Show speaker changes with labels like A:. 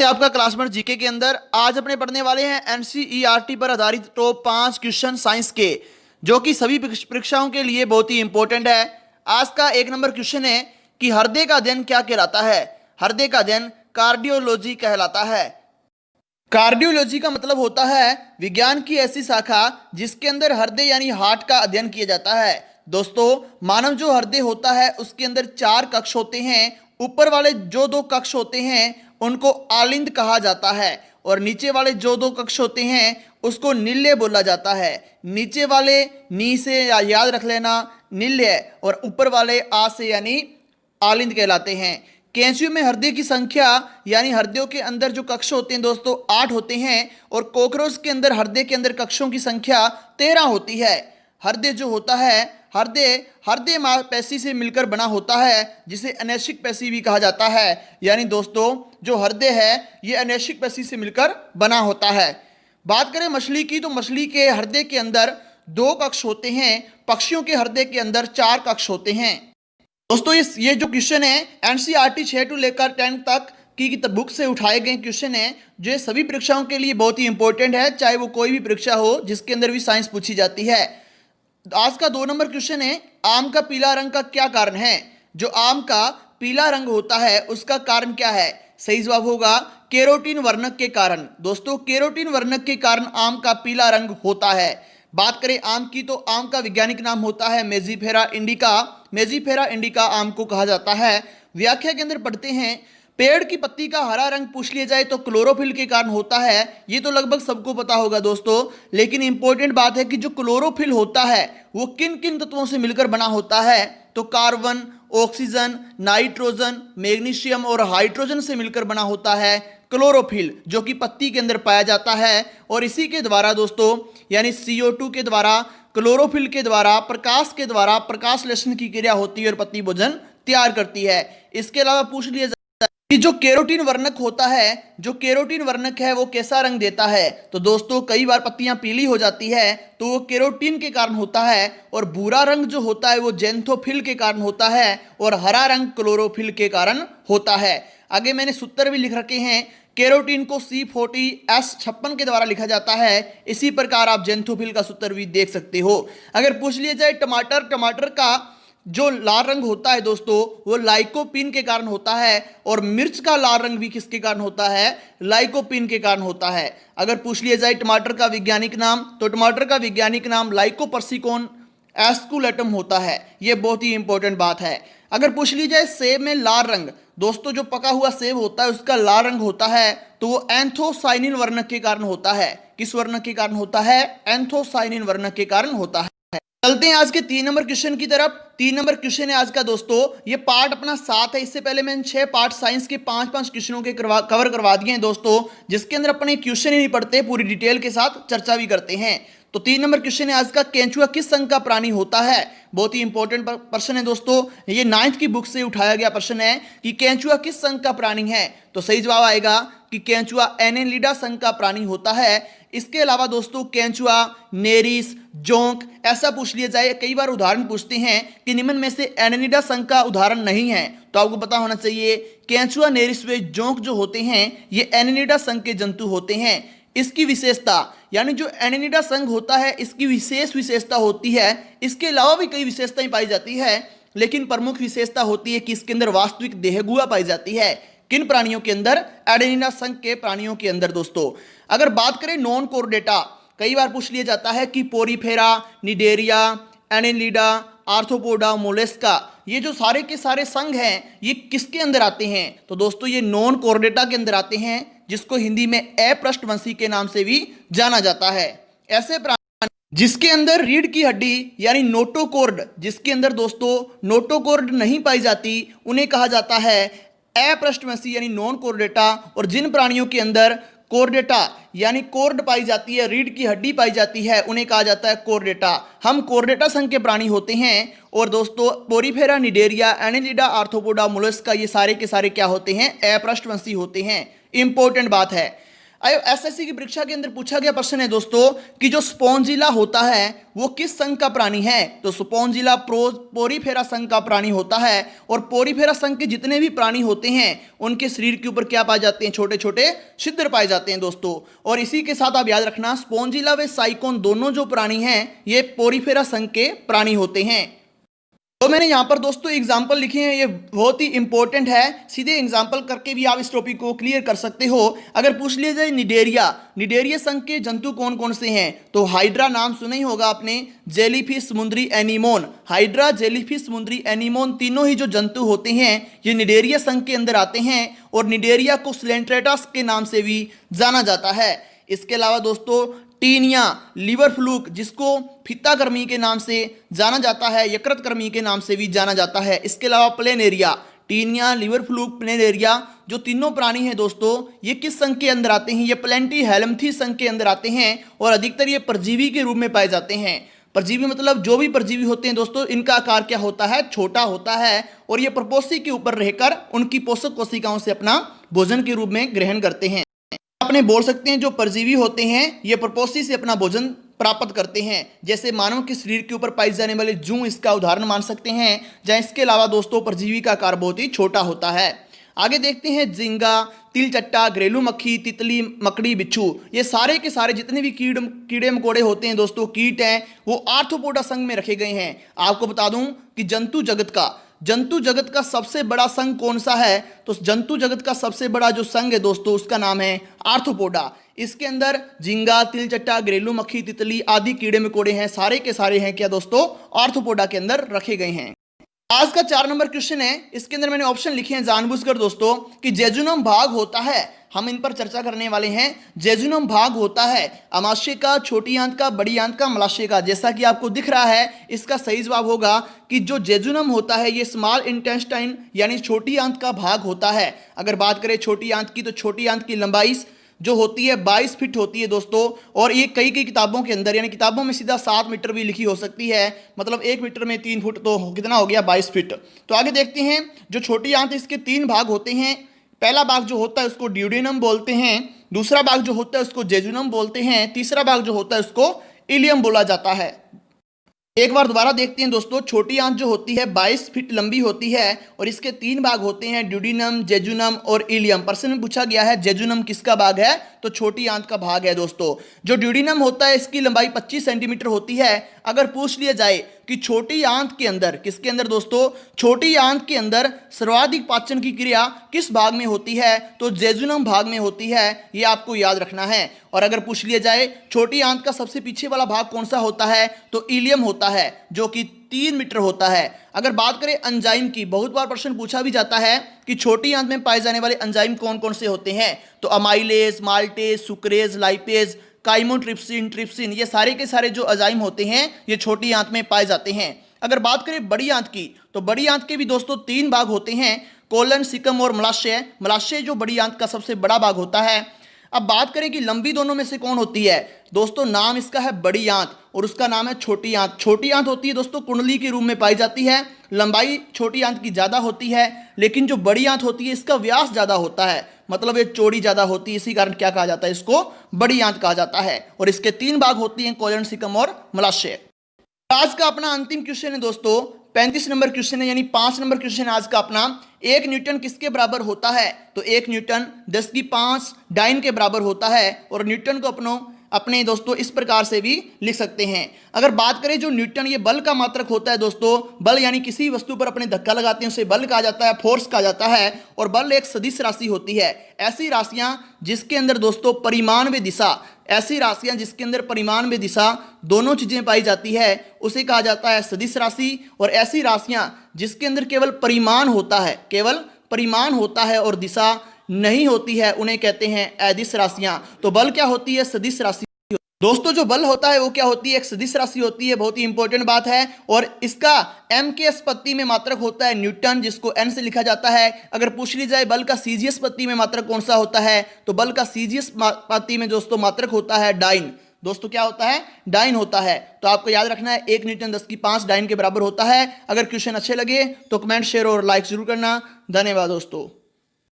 A: आपका classmate GK के अंदर आज अपने पढ़ने वाले हैं एनसीईआरटी पर आधारित टॉप 5 क्वेश्चन साइंस के, जो कि सभी परीक्षाओं के लिए बहुत ही इंपॉर्टेंट है। आज का 1 नंबर क्वेश्चन है कि हृदय का अध्ययन क्या कहलाता है। हृदय का अध्ययन कार्डियोलॉजी कहलाता है। कार्डियोलॉजी का मतलब होता है विज्ञान की ऐसी शाखा जिसके अंदर हृदय यानी हार्ट का अध्ययन किया जाता है। दोस्तों, मानव जो हृदय होता है उसके अंदर 4 कक्ष होते हैं। ऊपर वाले जो 2 कक्ष होते हैं उनको आलिंद कहा जाता है और नीचे वाले जो 2 कक्ष होते हैं उसको निल्य बोला जाता है। नीचे वाले नी से याद रख लेना निल्य, और ऊपर वाले आ से यानी आलिंद कहलाते हैं। कैंचियों में हृदय की संख्या यानी हृदयों के अंदर जो कक्ष होते हैं दोस्तों 8 होते हैं, और कॉकरोच के अंदर हृदय के अंदर कक्षों की संख्या 13 होती है। हृदय जो होता है हृदय मांसपेशी से मिलकर बना होता है, जिसे अनैच्छिक पेशी भी कहा जाता है। यानी दोस्तों जो हृदय है ये अनैच्छिक पेशी से मिलकर बना होता है। बात करें मछली की, तो मछली के हृदय के अंदर 2 कक्ष होते हैं। पक्षियों के हृदय के अंदर 4 कक्ष होते हैं। दोस्तों ये जो क्वेश्चन है एनसीईआरटी 6 से लेकर 10 तक की बुक से उठाए गए क्वेश्चन है, जो सभी परीक्षाओं के लिए बहुत ही इंपॉर्टेंट है, चाहे वो कोई भी परीक्षा हो जिसके अंदर भी साइंस पूछी जाती है। आज का 2 नंबर क्वेश्चन है, आम का पीला रंग का क्या कारण है। जो आम का पीला रंग होता है उसका कारण क्या है। सही जवाब होगा केरोटीन वर्णक के कारण। दोस्तों केरोटीन वर्णक के कारण आम का पीला रंग होता है। बात करें आम की, तो आम का वैज्ञानिक नाम होता है मेजीफेरा इंडिका। मेजीफेरा इंडिका आम को कहा जाता है। व्याख्या के अंदर पढ़ते हैं, पेड़ की पत्ती का हरा रंग पूछ लिया जाए तो क्लोरोफिल के कारण होता है। ये तो लगभग सबको पता होगा दोस्तों, लेकिन इंपॉर्टेंट बात है कि जो क्लोरोफिल होता है वो किन किन तत्वों से मिलकर बना होता है। तो कार्बन, ऑक्सीजन, नाइट्रोजन, मैग्नीशियम और हाइड्रोजन से मिलकर बना होता है क्लोरोफिल, जो कि पत्ती के अंदर पाया जाता है। और इसी के द्वारा दोस्तों यानी CO2 के द्वारा, क्लोरोफिल के द्वारा, प्रकाश के द्वारा प्रकाश लेशन की क्रिया होती है और पत्ती भोजन तैयार करती है। इसके अलावा पूछ लिया कि जो केरोटीन वर्णक होता है, जो केरोटीन वर्णक है वो कैसा रंग देता है। तो दोस्तों कई बार पत्तियां पीली हो जाती है तो वो केरोटीन के कारण होता है, और भूरा रंग जो होता है वो जेंथोफिल के कारण होता है, और हरा रंग क्लोरोफिल के कारण होता है। आगे मैंने सूत्र भी लिख रखे हैं, केरोटीन को C40S56 के द्वारा लिखा जाता है। इसी प्रकार आप जेंथोफिल का सूत्र भी देख सकते हो। अगर पूछ लिया जाए टमाटर का जो लाल रंग होता है दोस्तों वो लाइकोपीन के कारण होता है, और मिर्च का लाल रंग भी किसके कारण होता है, लाइकोपीन के कारण होता है। अगर पूछ लिया जाए टमाटर का वैज्ञानिक नाम, तो टमाटर का वैज्ञानिक नाम लाइकोपर्सिकॉन एस्कुलेटम होता है। यह बहुत ही इंपॉर्टेंट बात है। अगर पूछ ली जाए सेब में लाल रंग, दोस्तों जो पका हुआ सेब होता है उसका लाल रंग होता है, तो वो एंथोसाइनिन वर्णक के कारण होता है। किस वर्णक के कारण होता है, एंथोसाइनिन वर्णक के कारण होता है। चलते हैं आज के 3 नंबर क्वेश्चन की तरफ। 3 नंबर क्वेश्चन है आज का दोस्तों, ये पार्ट अपना 7 है। इससे पहले मैंने 6 पार्ट साइंस के 5-5 क्वेश्चनों के कवर करवा दिए हैं दोस्तों, जिसके अंदर अपने क्वेश्चन ही नहीं पढ़ते, पूरी डिटेल के साथ चर्चा भी करते हैं। तो 3 नंबर क्वेश्चन है आज का, केंचुआ किस संघ का प्राणी होता है। बहुत ही इंपॉर्टेंट प्रश्न है दोस्तों, ये 9th की बुक से उठाया गया प्रश्न है कि केंचुआ किस संघ का प्राणी है। तो सही जवाब आएगा कि केंचुआ एनेलिडा संघ का प्राणी होता है। इसके अलावा दोस्तों केंचुआ, नेरिस, जोंक ऐसा पूछ लिया जाए, कई बार उदाहरण पूछते हैं कि निम्न में से एनेलिडा संघ का उदाहरण नहीं है, तो आपको पता होना चाहिए केंचुआ, नेरिस व जोंक जो होते हैं ये एनेलिडा संघ के जंतु होते हैं। इसकी विशेषता यानी जो एनेलिडा संघ होता है इसकी विशेष विशेषता होती है, इसके अलावा भी कई विशेषताएं पाई जाती है, लेकिन प्रमुख विशेषता होती है कि इसके अंदर वास्तविक देहगुआ पाई जाती है। किन प्राणियों के अंदर, एडेनिडा संघ के प्राणियों के अंदर। दोस्तों अगर बात करें नॉन कोर्डेटा, कई बार पूछ लिया जाता है कि Porifera, Cnidaria, Annelida, arthropoda, Mollusca, ये जो सारे के सारे संघ हैं ये किसके अंदर आते हैं। तो दोस्तों ये नॉन कोर्डेटा के अंदर आते हैं, जिसको हिंदी में अपृष्ठवंशी के नाम से भी जाना जाता है। ऐसे प्राणी जिसके अंदर रीढ़ की हड्डी यानी नोटोकॉर्ड, जिसके अंदर दोस्तों नोटोकॉर्ड नहीं पाई जाती, उन्हें कहा जाता है अपृष्ठवंशी यानी नॉन कोर्डेटा। और जिन प्राणियों के अंदर कोर्डेटा यानी कोर्ड पाई जाती है, रीढ़ की हड्डी पाई जाती है, उन्हें कहा जाता है कोर्डेटा। हम कोर्डेटा संघ के प्राणी होते हैं। और दोस्तों Porifera, Cnidaria, Annelida, arthropoda, Mollusca ये सारे के सारे क्या होते हैं, अपृष्ठवंशी होते हैं। इंपॉर्टेंट बात है। एसएससी की परीक्षा के अंदर पूछा गया प्रश्न है दोस्तों कि जो स्पॉन्जिला होता है वो किस संघ का प्राणी है। तो स्पॉन्जिला पोरीफेरा संघ का प्राणी होता है और पोरीफेरा संघ के जितने भी प्राणी होते हैं उनके शरीर के ऊपर क्या पाए जाते हैं, छोटे छोटे छिद्र पाए जाते हैं दोस्तों। और इसी के साथ आप याद रखना स्पॉन्जिला व साइकोन दोनों जो प्राणी हैं ये पोरीफेरा संघ के प्राणी होते हैं। तो मैंने यहाँ पर दोस्तों एग्जाम्पल लिखे हैं, ये बहुत ही इंपॉर्टेंट है, सीधे एग्जाम्पल करके भी आप इस टॉपिक को क्लियर कर सकते हो। अगर पूछ लिया जाए निडेरिया संघ के जंतु कौन कौन से हैं, तो हाइड्रा नाम सुना ही होगा आपने, जेलीफिश, समुद्री एनीमोन, हाइड्रा, जेलीफिश, समुद्री एनीमोन तीनों ही जो जंतु होते हैं ये निडेरिया संघ के अंदर आते हैं और निडेरिया को सिलेंट्रेटस के नाम से भी जाना जाता है। इसके अलावा दोस्तों टीनिया, लिवर फ्लूक जिसको फीता कर्मी के नाम से जाना जाता है, यकृत कर्मी के नाम से भी जाना जाता है। इसके अलावा planaria, taenia, liver fluke, planaria जो तीनों प्राणी हैं दोस्तों ये किस संघ के अंदर आते हैं, ये प्लेंटीहेल्मिंथी संघ के अंदर आते हैं और अधिकतर ये परजीवी के रूप में पाए जाते हैं। परजीवी मतलब जो भी परजीवी होते हैं दोस्तों इनका आकार क्या होता है, छोटा होता है और ये प्रपोषी के ऊपर रहकर उनकी पोषक कोशिकाओं से अपना भोजन के रूप में ग्रहण करते हैं। आपने बोल सकते हैं जो परजीवी होते हैं ये प्रपोषी से अपना भोजन प्राप्त करते हैं, जैसे मानव के शरीर के ऊपर पाई जाने वाले जूं इसका उदाहरण मान सकते हैं। जहाँ इसके अलावा दोस्तों परजीवी का आकार बहुत ही छोटा होता है। आगे देखते हैं झींगा, तिलचट्टा, घरेलू मक्खी, तितली, मकड़ी, बिच्छू, ये सारे के सारे जितने भी कीड़े मकोड़े होते हैं दोस्तों, कीट हैं, वो आर्थ्रोपोडा संघ में रखे गए हैं। आपको बता दूं कि जंतु जगत का सबसे बड़ा संघ कौन सा है, तो जंतु जगत का सबसे बड़ा जो संघ है दोस्तों उसका नाम है आर्थ्रोपोडा। इसके अंदर झींगा, तिलचट्टा, घरेलू मक्खी, तितली आदि कीड़े मकोड़े हैं, सारे के सारे हैं क्या दोस्तों, आर्थ्रोपोडा के अंदर रखे गए हैं। आज का 4 नंबर क्वेश्चन है, इसके अंदर मैंने ऑप्शन लिखे हैं जानबूझकर दोस्तों कि जेजुनम भाग होता है, हम इन पर चर्चा करने वाले हैं। जेजुनम भाग होता है अमाशय का, छोटी आंत का, बड़ी आंत का, मलाशय का। जैसा कि आपको दिख रहा है इसका सही जवाब होगा कि जो जेजुनम होता है ये स्मॉल इंटेस्टाइन यानी छोटी आंत का भाग होता है। अगर बात करें छोटी आंत की तो छोटी आंत की लंबाई जो होती है 22 फीट होती है दोस्तों, और ये कई किताबों के अंदर यानी किताबों में सीधा 7 मीटर भी लिखी हो सकती है, मतलब 1 मीटर में 3 फुट तो कितना हो गया 22 फीट। तो आगे देखते हैं जो छोटी आंत इसके 3 भाग होते हैं। पहला भाग जो होता है उसको ड्यूडेनम बोलते हैं, दूसरा भाग जो होता है उसको जेजुनम बोलते हैं, तीसरा भाग जो होता है उसको इलियम बोला जाता है। एक बार दोबारा देखते हैं दोस्तों, छोटी आंत जो होती है 22 फीट लंबी होती है और इसके 3 भाग होते हैं ड्यूडिनम, जेजुनम और इलियम। प्रश्न में पूछा गया है जेजुनम किसका भाग है, तो छोटी आंत का भाग है दोस्तों। जो ड्यूडिनम होता है इसकी लंबाई 25 सेंटीमीटर होती है। अगर पूछ लिया जाए कि छोटी आंत के अंदर, किसके अंदर दोस्तों, छोटी आंत के अंदर सर्वाधिक पाचन की क्रिया किस भाग में होती है, तो जेजुनम भाग में होती है, ये आपको याद रखना है। और अगर पूछ लिया जाए छोटी आंत का सबसे पीछे वाला भाग कौन सा होता है, तो इलियम होता है जो कि 3 मीटर होता है। अगर बात करें एंजाइम की, बहुत बार प्रश्न पूछा भी जाता है कि छोटी आंत में पाए जाने वाले एंजाइम कौन कौन से होते हैं, तो amylase, maltase, sucrase, lipase, chymotrypsin, trypsin, ये सारे के सारे जो एंजाइम होते हैं ये छोटी आंत में पाए जाते हैं। अगर बात करें बड़ी आंत की, तो बड़ी आंत के भी दोस्तों 3 भाग होते हैं, कोलन, सिकम और मलाशय। मलाशय जो बड़ी आंत का सबसे बड़ा भाग होता है। अब बात करें कि लंबी दोनों में से कौन होती है, दोस्तों नाम इसका है बड़ी आंत और उसका नाम है छोटी आंत। छोटी आंत होती है दोस्तों कुंडली के रूप में पाई जाती है, लंबाई छोटी आंत की ज़्यादा होती है, लेकिन जो बड़ी आंत होती है इसका व्यास ज़्यादा होता है, मतलब ये चौड़ी ज़्यादा होती है, इसी कारण क्या कहा जाता है, इसको बड़ी आंत कहा जाता है। और इसके 3 भाग होती हैं, कोलन, सिकम और मलाशय। आज का अपना अंतिम क्वेश्चन है दोस्तों, 35 नंबर क्वेश्चन है, यानी 5 नंबर क्वेश्चन आज का अपना। 1 न्यूटन किसके बराबर होता है, तो 1 न्यूटन 10⁵ डाइन के बराबर होता है। और न्यूटन को अपने दोस्तों इस प्रकार से भी लिख सकते हैं। अगर बात करें जो न्यूटन ये बल का मात्रक होता है दोस्तों, बल यानी किसी वस्तु पर अपने धक्का लगाते हैं उसे बल कहा जाता है, फोर्स कहा जाता है। और बल एक सदिश राशि होती है, ऐसी राशियां जिसके अंदर दोस्तों परिमाण व दिशा, ऐसी राशियां जिसके अंदर परिमाण व दिशा दोनों चीजें पाई जाती है उसे कहा जाता है सदिश राशि। और ऐसी राशियां जिसके अंदर केवल परिमाण होता है, केवल परिमाण होता है और दिशा नहीं होती है, उन्हें कहते हैं अदिश राशियां। तो बल क्या होती है, सदिश राशि। दोस्तों जो बल होता है वो क्या होती है, एक सदिश राशि होती है, बहुत ही इंपॉर्टेंट बात है। और इसका m के स्पत्ति में मात्रक होता है न्यूटन, जिसको n से लिखा जाता है। अगर पूछ ली जाए बल का सीजीएस स्पत्ति में मात्रक कौन सा होता है, तो बल का सीजीएस स्पत्ति में दोस्तों मात्रक होता है डाइन। दोस्तों क्या होता है, डाइन होता है। तो आपको याद रखना है 1 न्यूटन 10⁵ डाइन के बराबर होता है। अगर क्वेश्चन अच्छे लगे तो कमेंट, शेयर और लाइक जरूर करना। धन्यवाद दोस्तों।